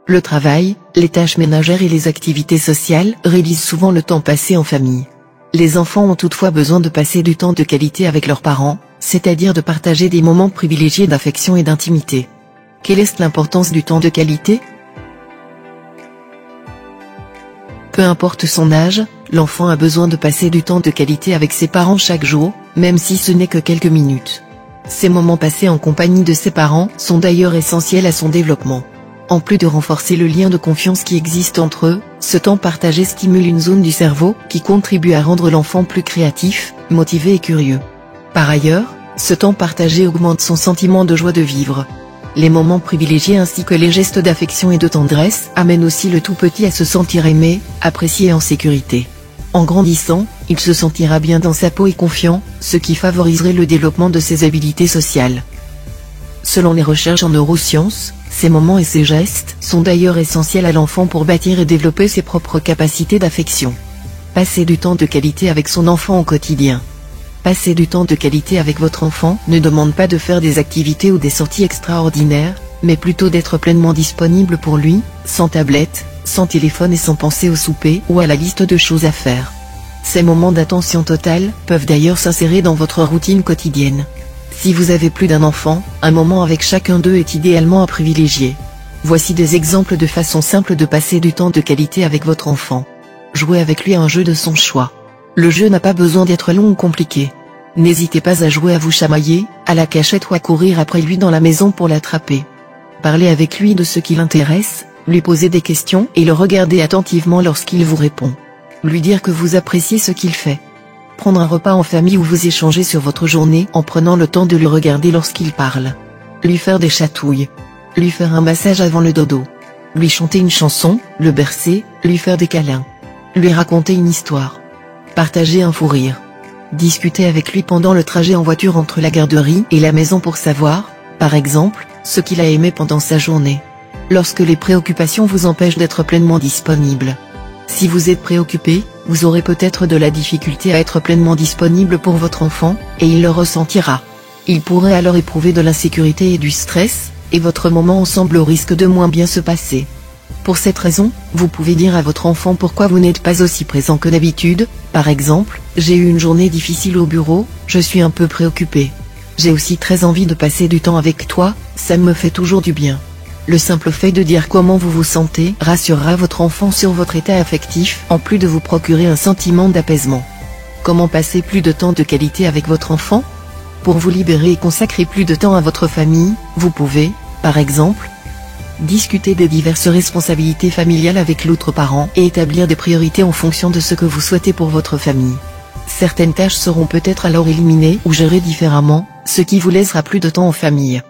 Le travail, les tâches ménagères et les activités sociales réduisent souvent le temps passé en famille. Les enfants ont toutefois besoin de passer du temps de qualité avec leurs parents, c'est-à-dire de partager des moments privilégiés d'affection et d'intimité. Quelle est l'importance du temps de qualité ? Peu importe son âge, l'enfant a besoin de passer du temps de qualité avec ses parents chaque jour, même si ce n'est que quelques minutes. Ces moments passés en compagnie de ses parents sont d'ailleurs essentiels à son développement. En plus de renforcer le lien de confiance qui existe entre eux, ce temps partagé stimule une zone du cerveau qui contribue à rendre l'enfant plus créatif, motivé et curieux. Par ailleurs, ce temps partagé augmente son sentiment de joie de vivre. Les moments privilégiés ainsi que les gestes d'affection et de tendresse amènent aussi le tout petit à se sentir aimé, apprécié et en sécurité. En grandissant, il se sentira bien dans sa peau et confiant, ce qui favoriserait le développement de ses habiletés sociales. Selon les recherches en neurosciences, ces moments et ces gestes sont d'ailleurs essentiels à l'enfant pour bâtir et développer ses propres capacités d'affection. Passer du temps de qualité avec son enfant au quotidien. Passer du temps de qualité avec votre enfant ne demande pas de faire des activités ou des sorties extraordinaires, mais plutôt d'être pleinement disponible pour lui, sans tablette, sans téléphone et sans penser au souper ou à la liste de choses à faire. Ces moments d'attention totale peuvent d'ailleurs s'insérer dans votre routine quotidienne. Si vous avez plus d'un enfant, un moment avec chacun d'eux est idéalement à privilégier. Voici des exemples de façons simples de passer du temps de qualité avec votre enfant. Jouez avec lui à un jeu de son choix. Le jeu n'a pas besoin d'être long ou compliqué. N'hésitez pas à jouer à vous chamailler, à la cachette ou à courir après lui dans la maison pour l'attraper. Parlez avec lui de ce qui l'intéresse, lui poser des questions et le regarder attentivement lorsqu'il vous répond. Lui dire que vous appréciez ce qu'il fait. Prendre un repas en famille où vous échangez sur votre journée en prenant le temps de le regarder lorsqu'il parle. Lui faire des chatouilles. Lui faire un massage avant le dodo. Lui chanter une chanson, le bercer, lui faire des câlins. Lui raconter une histoire. Partager un fou rire. Discuter avec lui pendant le trajet en voiture entre la garderie et la maison pour savoir, par exemple, ce qu'il a aimé pendant sa journée. Lorsque les préoccupations vous empêchent d'être pleinement disponible. Si vous êtes préoccupé, vous aurez peut-être de la difficulté à être pleinement disponible pour votre enfant, et il le ressentira. Il pourrait alors éprouver de l'insécurité et du stress, et votre moment ensemble risque de moins bien se passer. Pour cette raison, vous pouvez dire à votre enfant pourquoi vous n'êtes pas aussi présent que d'habitude, par exemple, « J'ai eu une journée difficile au bureau, je suis un peu préoccupé. J'ai aussi très envie de passer du temps avec toi, ça me fait toujours du bien. » Le simple fait de dire comment vous vous sentez rassurera votre enfant sur votre état affectif, en plus de vous procurer un sentiment d'apaisement. Comment passer plus de temps de qualité avec votre enfant ? Pour vous libérer et consacrer plus de temps à votre famille, vous pouvez, par exemple, discuter des diverses responsabilités familiales avec l'autre parent et établir des priorités en fonction de ce que vous souhaitez pour votre famille. Certaines tâches seront peut-être alors éliminées ou gérées différemment, ce qui vous laissera plus de temps en famille.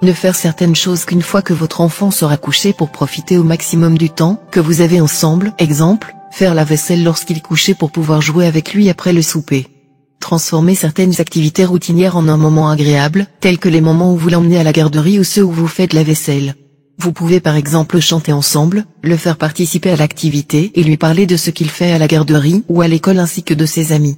Ne faire certaines choses qu'une fois que votre enfant sera couché pour profiter au maximum du temps que vous avez ensemble, exemple, faire la vaisselle lorsqu'il est couché pour pouvoir jouer avec lui après le souper. Transformer certaines activités routinières en un moment agréable, tels que les moments où vous l'emmenez à la garderie ou ceux où vous faites la vaisselle. Vous pouvez par exemple chanter ensemble, le faire participer à l'activité et lui parler de ce qu'il fait à la garderie ou à l'école ainsi que de ses amis.